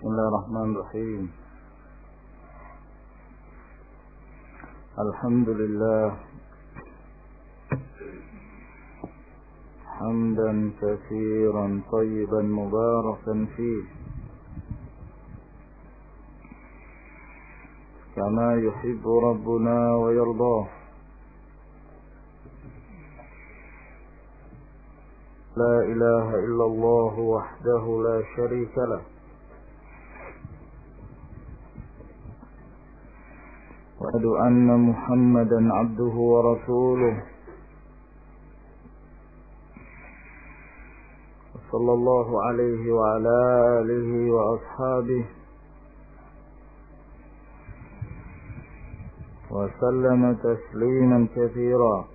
Bismillahirrahmanirrahim. Alhamdulillah hamdan katsiran thayyiban mubarakan fihi kama yuhibbu rabbuna wa yardah. La ilaha illallah wahdahu la syarika lah wa asyhadu anna Muhammadan abduhu wa rasuluh sallallahu alaihi wa ala alihi wa ashabihi wa sallama tasliman katsira.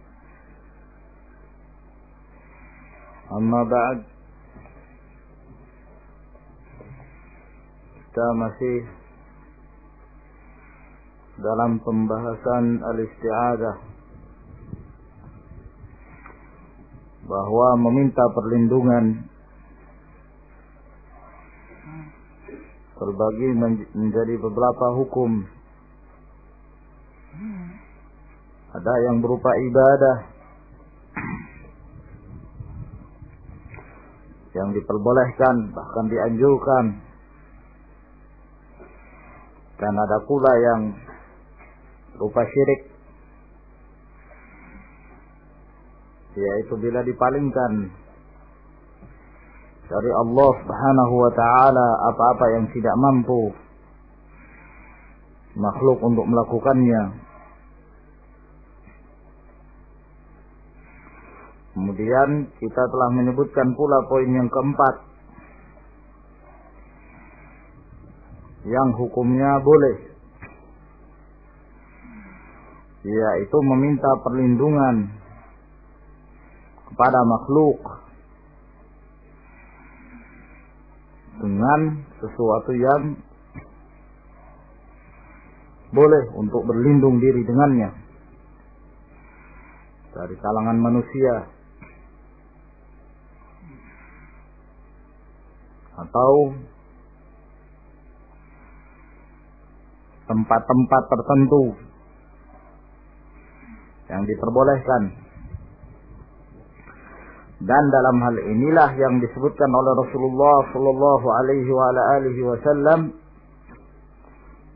Amma ba'd, kita masih dalam pembahasan al-isti'adzah, bahwa meminta perlindungan terbagi menjadi beberapa hukum. Ada yang berupa ibadah yang diperbolehkan, bahkan dianjurkan, dan ada pula yang berupa syirik, yaitu bila dipalingkan dari Allah Subhanahu wa ta'ala apa-apa yang tidak mampu makhluk untuk melakukannya. Kemudian kita telah menyebutkan pula poin yang keempat, yang hukumnya boleh, yaitu meminta perlindungan kepada makhluk dengan sesuatu yang boleh untuk berlindung diri dengannya dari kalangan manusia atau tempat-tempat tertentu yang diperbolehkan. Dan dalam hal inilah yang disebutkan oleh Rasulullah sallallahu alaihi wa ala alihi wasallam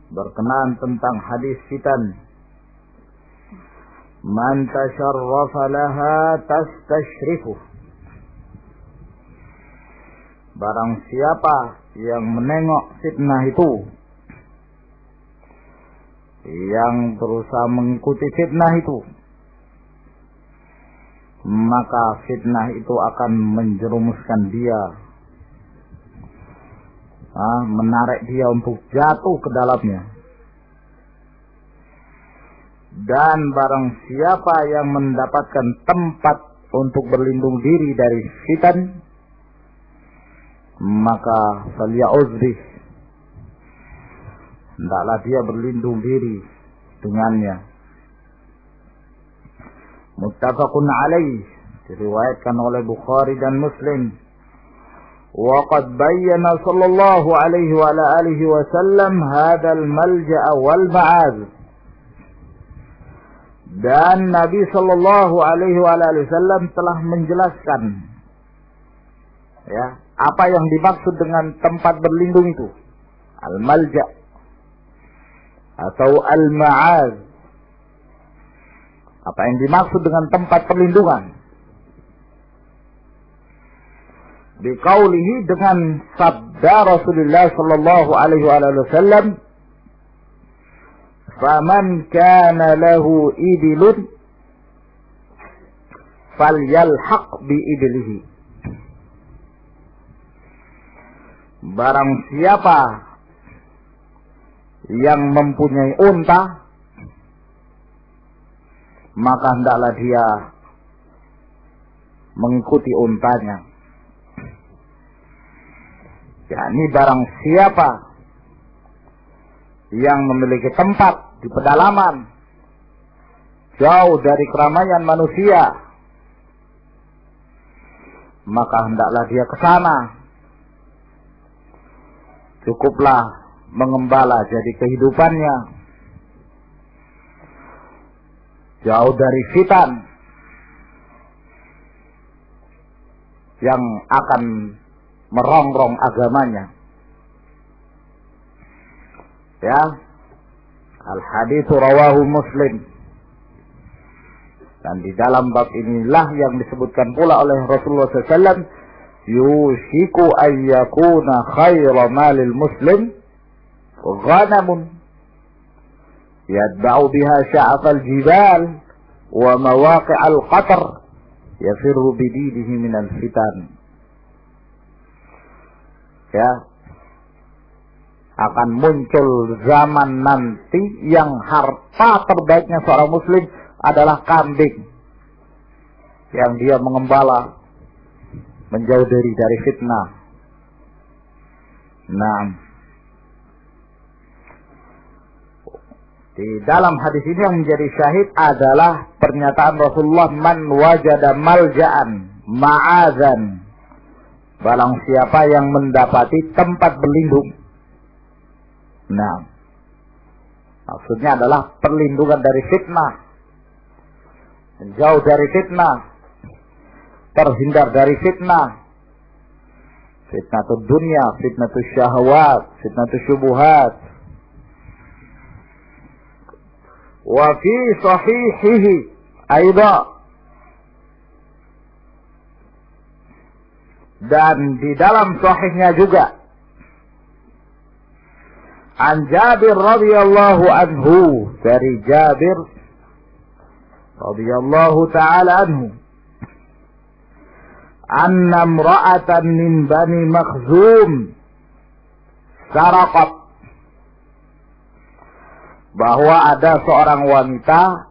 berkenaan tentang hadis fitan, man tasharrafa laha tastashrifuh. Barang siapa yang menengok fitnah itu, yang berusaha mengikuti fitnah itu, maka fitnah itu akan menjerumuskan dia, menarik dia untuk jatuh ke dalamnya. Dan barang siapa yang mendapatkan tempat untuk berlindung diri dari fitan, maka falya'udh, hendaklah dia berlindung diri dengannya. Muttafaqun alaih, diriwayatkan oleh Bukhari dan Muslim. Wa qad bayyana sallallahu alaihi wa ala alihi wasallam hadzal malja'a wal ma'az. Dan Nabi sallallahu alaihi wa ala alihi wasallam telah menjelaskan, ya, apa yang dimaksud dengan tempat berlindung itu, al-malja' atau al-ma'az. Apa yang dimaksud dengan tempat perlindungan? Biqaulihi, dengan sabda Rasulullah sallallahu alaihi wasallam, faman kana lahu ibilun falyalhaq bi iblihi. Barang siapa yang mempunyai unta, maka hendaklah dia mengikuti untanya. yakni barang siapa yang memiliki tempat di pedalaman jauh dari keramaian manusia, maka hendaklah dia ke sana cukuplah mengembala jadi kehidupannya, jauh dari fitan yang akan merongrong agamanya. Ya, al-haditsu rawahu Muslim. Dan di dalam bab inilah yang disebutkan pula oleh Rasulullah SAW, yushiku an yakuna khayra malil muslim ghanamun yadba'u biha sya'afal jibal wa mawaqi'al qatar yafirru bididihi minal fitan. Ya, akan muncul zaman nanti yang harta terbaiknya seorang muslim adalah kambing yang dia mengembala menjauh dari fitnah. Nah, di dalam hadis ini yang menjadi syahid adalah pernyataan Rasulullah, man wajada malja'an ma'adzan, barang siapa yang mendapati tempat berlindung. Nah, maksudnya adalah perlindungan dari fitnah, menjauh dari fitnah, terhindar dari fitnah, fitnatul dunia, fitnatul syahwat, fitnatul syubuhat. Wa fi sahihihi aida, dan di dalam sahihnya juga, an Jabir radhiyallahu anhu, dari Jabir radhiyallahu ta'ala anhu, anna imra'atan min Bani Makhzum saraqat, bahwa ada seorang wanita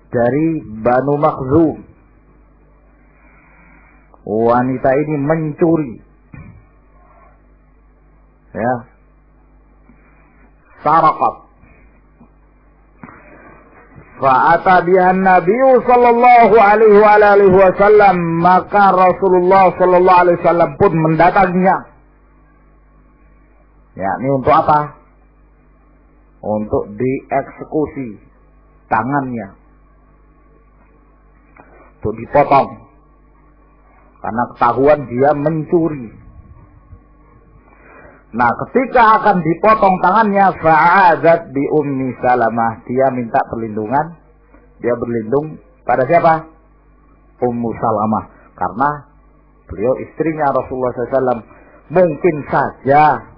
dari Banu Makhzum. Wanita ini mencuri. Ya. Saraqat. Fa'ata biha Nabi sallallahu alaihi wasallam, maka Rasulullah sallallahu alaihi wasallam pun mendatanginya. Ya, ini untuk apa? Untuk dieksekusi tangannya, untuk dipotong karena ketahuan dia mencuri. Nah, ketika akan dipotong tangannya, fa'adat bi Ummi Salamah, dia minta perlindungan, dia berlindung pada siapa? Ummu Salamah, karena beliau istrinya Rasulullah SAW. Mungkin saja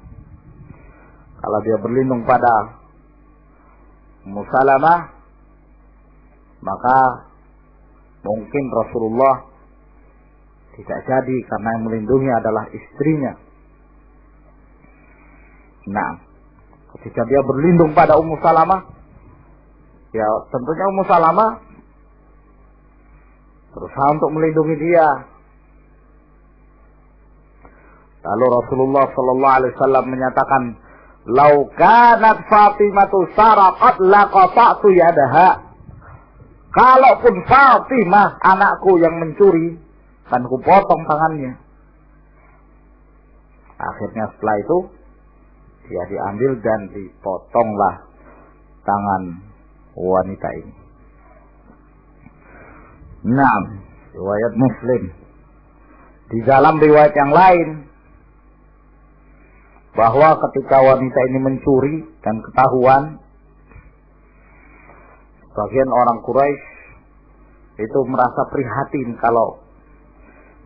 kalau dia berlindung pada Ummu Salamah, maka mungkin Rasulullah tidak jadi, karena yang melindungi adalah istrinya. Nah, ketika dia berlindung pada Ummu Salamah, ya tentunya Ummu Salamah berusaha untuk melindungi dia. Lalu Rasulullah sallallahu alaihi wasallam menyatakan, "Lau kanat Fatimatu saraqat laqata'tu yadaha." Kalaupun Fatimah anakku yang mencuri, kan kupotong tangannya. Akhirnya setelah itu dia diambil dan dipotonglah tangan wanita ini. Nah, riwayat Muslim. Di dalam riwayat yang lain, bahwa ketika wanita ini mencuri dan ketahuan, sebagian orang Quraisy itu merasa prihatin kalau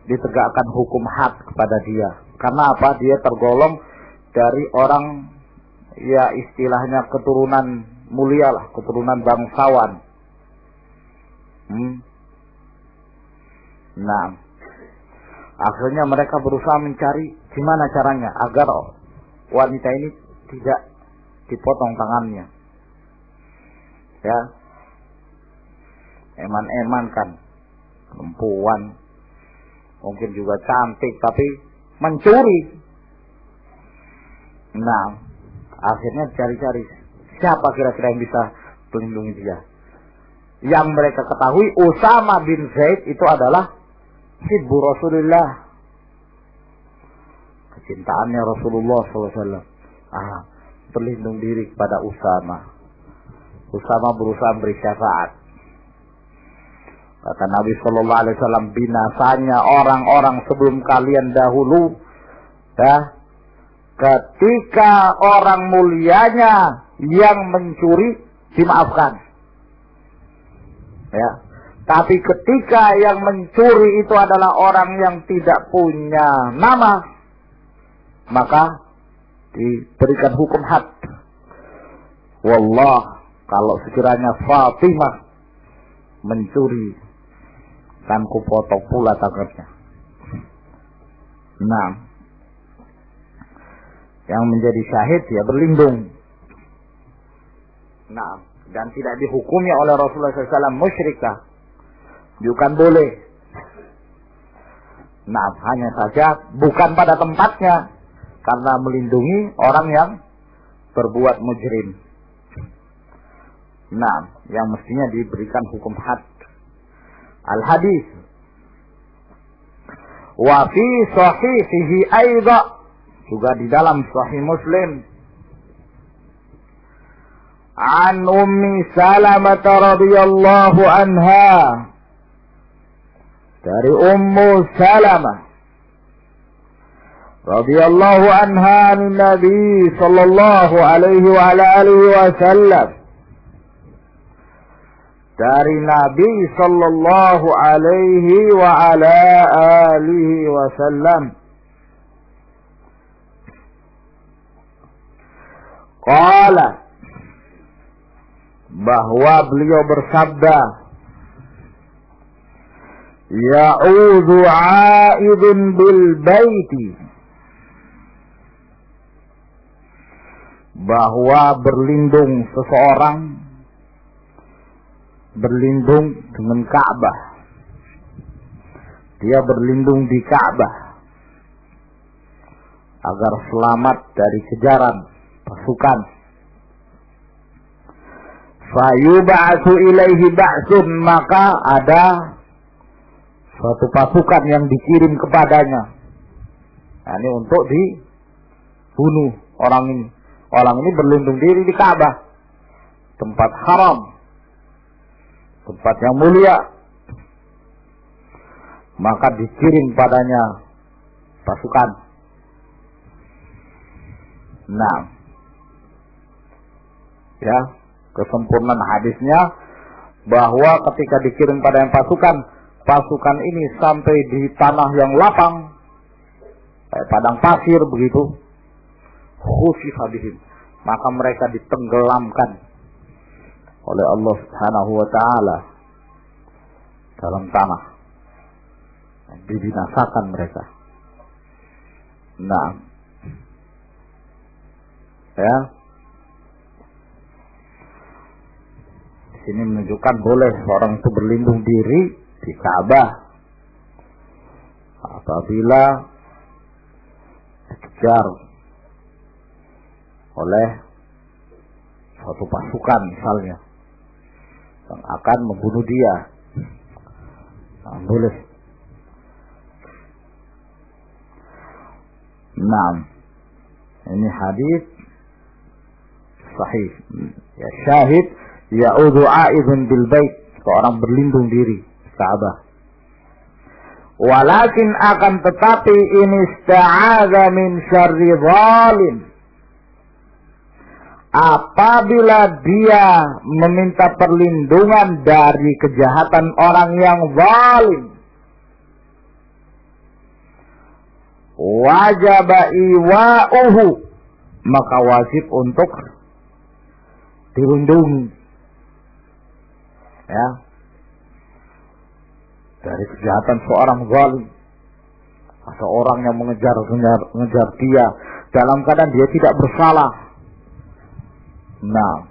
ditegakkan hukum had kepada dia. Karena apa? Dia tergolong dari orang, ya istilahnya keturunan mulia lah, keturunan bangsawan. Nah, akhirnya mereka berusaha mencari gimana caranya agar wanita ini tidak dipotong tangannya. Ya, eman-eman kan, perempuan, mungkin juga cantik tapi mencuri. Nah, akhirnya cari-cari siapa kira-kira yang bisa melindungi dia. Yang mereka ketahui, Usama bin Zaid itu adalah hibbu Rasulullah, cintaannya Rasulullah SAW. Berlindung diri kepada Usama. Usama berusaha beri syafaat. Kata Nabi Sallallahu Alaihi Wasallam, binasanya orang-orang sebelum kalian dahulu, ya, ketika orang mulianya yang mencuri dimaafkan, ya. Tapi ketika yang mencuri itu adalah orang yang tidak punya nama, maka diberikan hukum had. Wallah, kalau sekiranya Fatimah mencuri, kan kupotong pula tangannya. Nah, yang menjadi syahid ya berlindung. Nah, dan tidak dihukumi oleh Rasulullah SAW musyrikah. Bukan boleh. Nah, hanya saja bukan pada tempatnya, karena melindungi orang yang berbuat mujrim. Nah, yang mestinya diberikan hukum had. Al-hadis. Wa fi sahihihi aidha, juga di dalam Sahih Muslim, an Ummi Salamah radhiyallahu anha, dari Ummu Salamah radhiyallahu anha an Nabi sallallahu alaihi wa ala alihi wasallam, dari Nabi sallallahu alaihi wa ala alihi wasallam, qala, bahwa beliau bersabda, ya'udhu 'aidun bil baiti, bahwa berlindung seseorang, berlindung dengan Ka'bah. Dia berlindung di Ka'bah agar selamat dari kejaran pasukan. Fayub'atsu ilaihi ba'sun, maka ada suatu pasukan yang dikirim kepadanya. Nah, ini untuk dibunuh orang ini. Orang ini berlindung diri di Ka'bah, tempat haram, tempat yang mulia. Maka dikirim padanya pasukan. Nah, ya, kesempurnaan hadisnya bahwa ketika dikirim pada pasukan, pasukan ini sampai di tanah yang lapang, kayak padang pasir begitu, khusifa bihim, maka mereka ditenggelamkan oleh Allah Subhanahu wa taala dalam tanah. Dibinasakan mereka. Nah, ya, di sini menunjukkan boleh orang itu berlindung diri di Ka'bah apabila dikejar oleh suatu pasukan misalnya yang akan membunuh dia. Nah, boleh. Nah, ini hadis sahih. Ya, syahid ya'udhu 'aidun bil bait, seorang berlindung diri Ka'bah. Walakin akan tetapi ini ista'adha min syarri zalim, apabila dia meminta perlindungan dari kejahatan orang yang zalim, wajib iwa'uhu, maka wajib untuk dilindungi, ya, dari kejahatan seorang zalim, atau orang yang mengejar dia dalam keadaan dia tidak bersalah. Nah,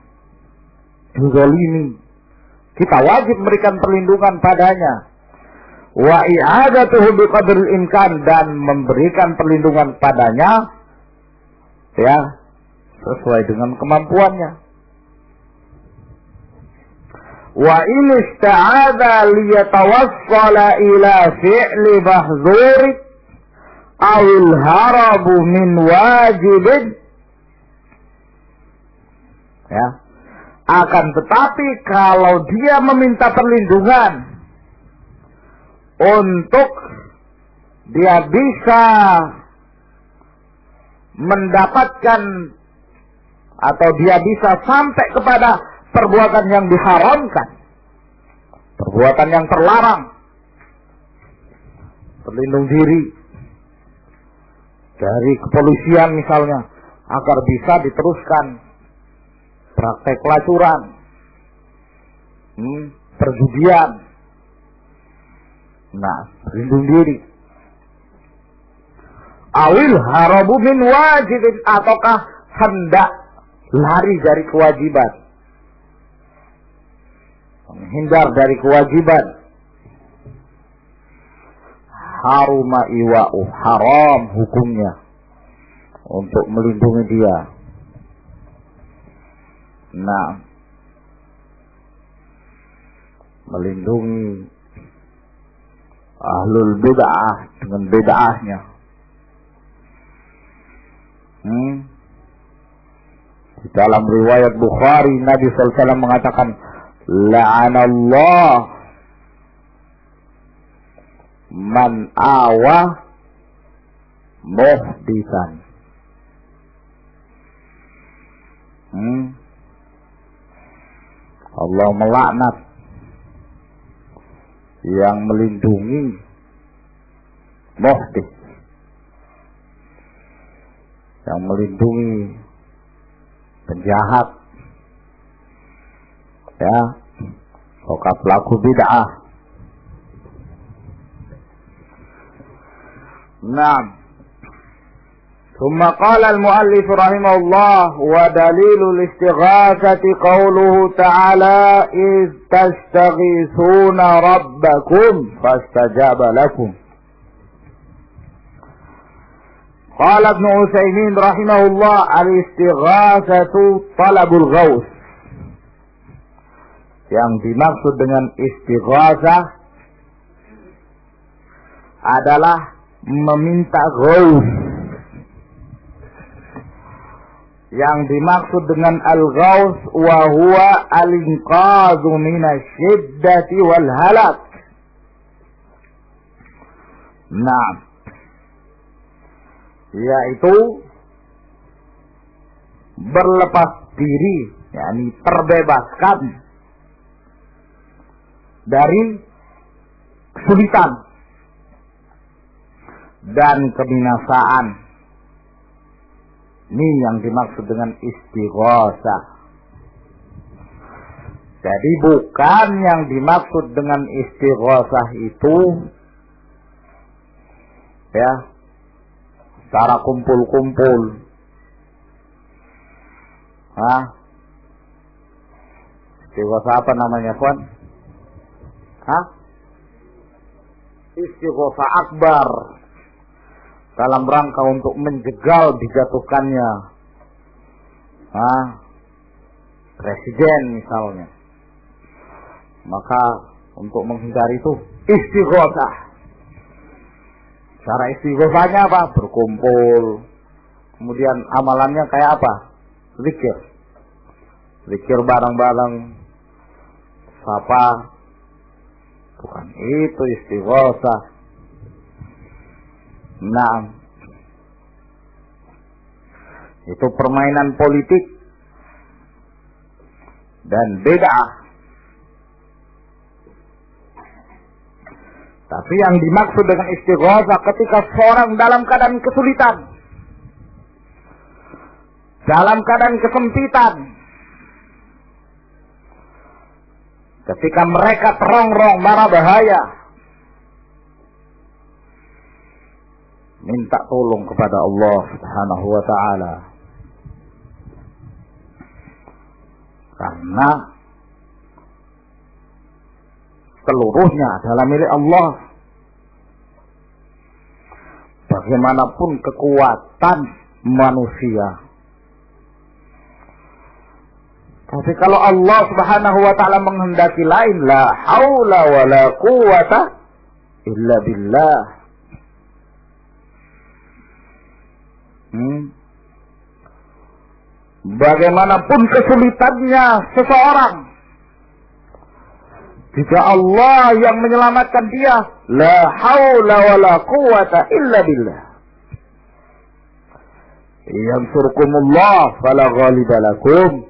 dizalimi, kita wajib memberikan perlindungan padanya. Wa i'adatuhu biqadril imkan, dan memberikan perlindungan padanya, ya, sesuai dengan kemampuannya. Wa in ista'adha liyatawassala ila fi'li mahdzuri, awil harabu min wajibin, ya, akan tetapi kalau dia meminta perlindungan untuk dia bisa mendapatkan atau dia bisa sampai kepada perbuatan yang diharamkan, perbuatan yang terlarang, berlindung diri dari kepolisian misalnya, agar bisa diteruskan praktek pelacuran, perjudian. Nah, berlindung diri. Awil harabu min wajibin, ataukah hendak lari dari kewajiban, menghindar dari kewajiban. Haruma iwa'u, haram hukumnya untuk melindungi dia. Nah, melindungi ahlul bid'ah dengan bid'ahnya. Di dalam riwayat Bukhari, Nabi SAW mengatakan, la'anallah man awa muhdisan. Allah melaknat yang melindungi muhdis, yang melindungi penjahat, ya, pelaku bid'ah. Naam. ثم قال المؤلف رحمه الله ودليل الاستغاثة قوله تعالى إذ تستغيثون ربكم فاستجاب لكم. قال ابن عثيمين رحمه الله الاستغاثة طلب الغوث. Yang dimaksud dengan istighatsah adalah meminta ghaus. Yang dimaksud dengan al-ghaus wa huwa al-inqadhu minasyiddati wal halak. Nah, yaitu berlepas diri, yakni terbebaskan dari kesulitan dan kebinasaan. Ini yang dimaksud dengan istighatsah. Jadi bukan yang dimaksud dengan istighatsah itu, ya, secara kumpul-kumpul. Istighatsah apa namanya, Puan? Istighatsah akbar, dalam rangka untuk menjegal dijatuhkannya presiden misalnya. Maka untuk menghindari itu istighatsah. Cara istighatsahnya apa? Berkumpul. Kemudian amalannya kayak apa? Zikir. Zikir bareng-bareng. Sapa. Bukan itu istighatsah. Nah, itu permainan politik dan bid'ah. Tapi yang dimaksud dengan istighatsah ketika seorang dalam keadaan kesulitan, dalam keadaan kesempitan, ketika mereka terongrong mara bahaya, minta tolong kepada Allah Subhanahu wa ta'ala. Karena seluruhnya adalah milik Allah. Bagaimanapun kekuatan manusia, tapi kalau Allah Subhanahu wa ta'ala menghendaki lain, la haula wa la quwata illa billah. bagaimanapun kesulitannya seseorang, jika Allah yang menyelamatkan dia, la haula wala quwata illa billah. Yansurkumullah fala ghaliba lakum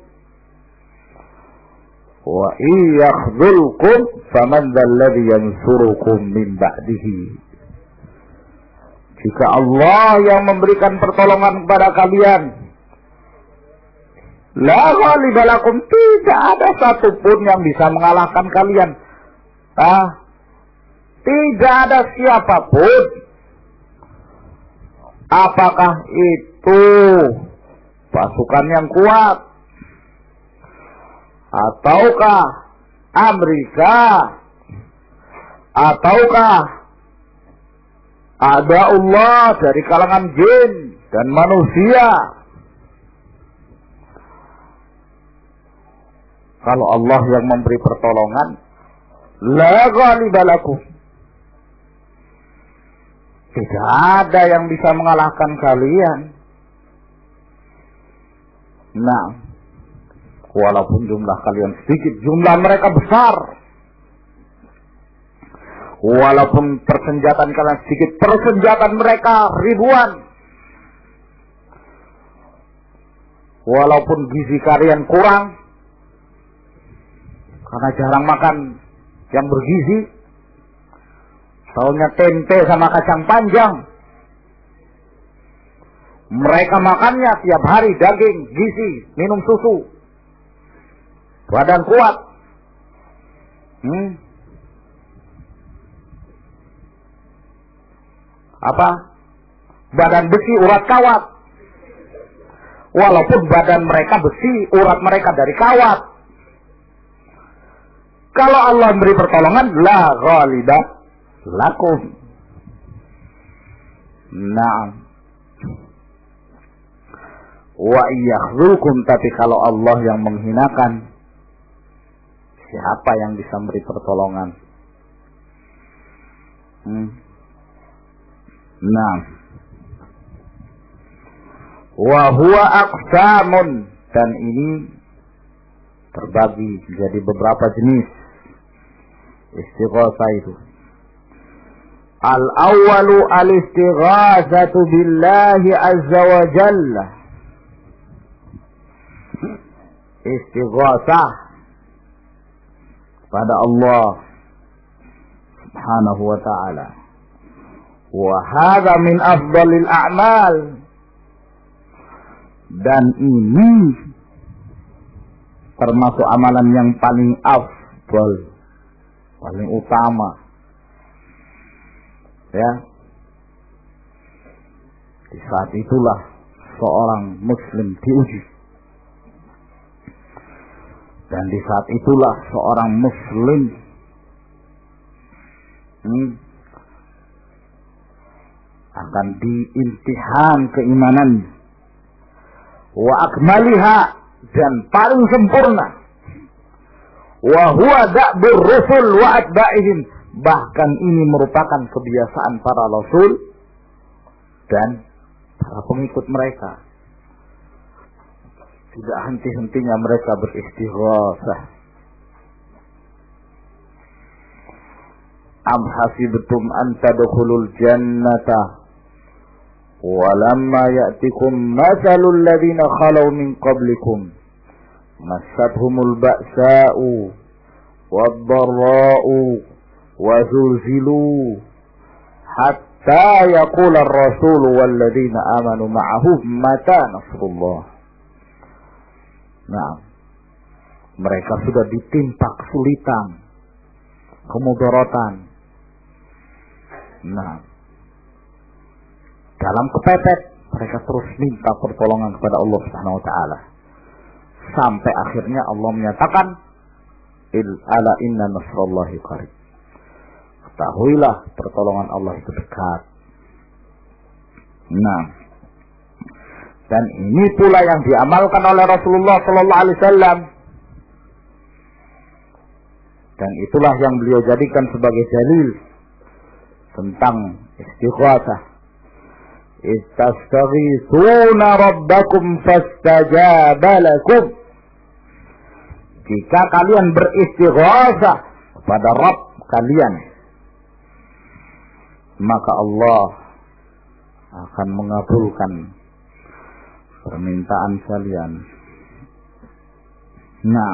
wa iyakhzulkum faman dzalladzi yansurukum min ba'dihi. Jika Allah yang memberikan pertolongan kepada kalian, la ghaliba lakum, tidak ada satupun yang bisa mengalahkan kalian. Tidak ada siapapun. Apakah itu pasukan yang kuat, ataukah Amerika, ataukah ada Allah dari kalangan jin dan manusia? Kalau Allah yang memberi pertolongan, la ghaliba lakum, tidak ada yang bisa mengalahkan kalian. Nah, walaupun jumlah kalian sedikit, jumlah mereka besar. Walaupun persenjataan kalian sedikit, persenjataan mereka ribuan. Walaupun gizi kalian kurang, karena jarang makan yang bergizi, taunya tempe sama kacang panjang. Mereka makannya tiap hari daging, gizi, minum susu, badan kuat. Badan besi, urat kawat. Walaupun badan mereka besi, urat mereka dari kawat. Kalau Allah memberi pertolongan, la ghaliba lakum. Naam. Wa iyakhzulkum, tapi kalau Allah yang menghinakan, siapa yang bisa memberi pertolongan? Nah, wa huwa aqsamun, dan ini terbagi jadi beberapa jenis istighatsah itu. Al-awwalu al-istighatsatu billahi azza wa jalla. Istighatsah pada Allah subhanahu wa ta'ala. Wa hadha min afdalil a'mal, dan ini termasuk amalan yang paling afdal, paling utama, ya. Di saat itulah seorang muslim diuji, dan di saat itulah seorang muslim akan diimtihan keimanan wa akmaliha, dan paling sempurna. Wa huwa da'bur rusul wa atba'ihim, bahkan ini merupakan kebiasaan para rasul dan para pengikut mereka. Tidak henti-hentinya mereka beristighatsah. Am hasibtum an tadkhulul jannata walamma ya'tikum mathalul ladzina khalau min qablikum massathumul ba'sa'u wad-dharra'u wa zulzilu hatta yaqula ar-rasul wal ladzina amanu ma'ahu mata nasrullah. Nah, mereka sudah ditimpa kesulitan, kemudaratan. Nah, dalam kepepet mereka terus minta pertolongan kepada Allah Subhanahu wa taala. Sampai akhirnya Allah menyatakan, ala inna nasrallahi qarib. Ketahuilah pertolongan Allah itu dekat. Nah, dan ini pula yang diamalkan oleh Rasulullah sallallahu alaihi wasallam. Dan itulah yang beliau jadikan sebagai dalil tentang istighatsah. istastaghithuna rabbakum fastajaba lakum. Jika kalian beristighatsah kepada Rabb kalian, maka Allah akan mengabulkan permintaan kalian. Nah,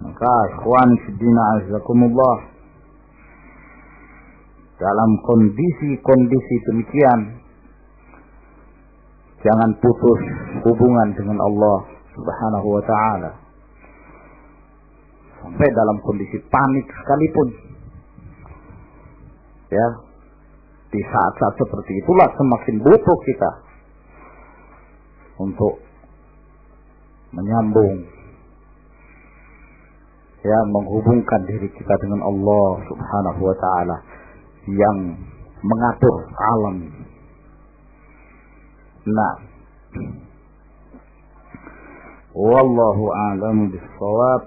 maka ikhwan fillah azakumullah, dalam kondisi-kondisi demikian jangan putus hubungan dengan Allah Subhanahu wa ta'ala. Sampai dalam kondisi panik sekalipun, ya, di saat-saat seperti itulah semakin butuh kita untuk menyambung, ya, menghubungkan diri kita dengan Allah Subhanahu wa ta'ala yang mengatur alam. Nah, wallahu a'lamu bis-shawab.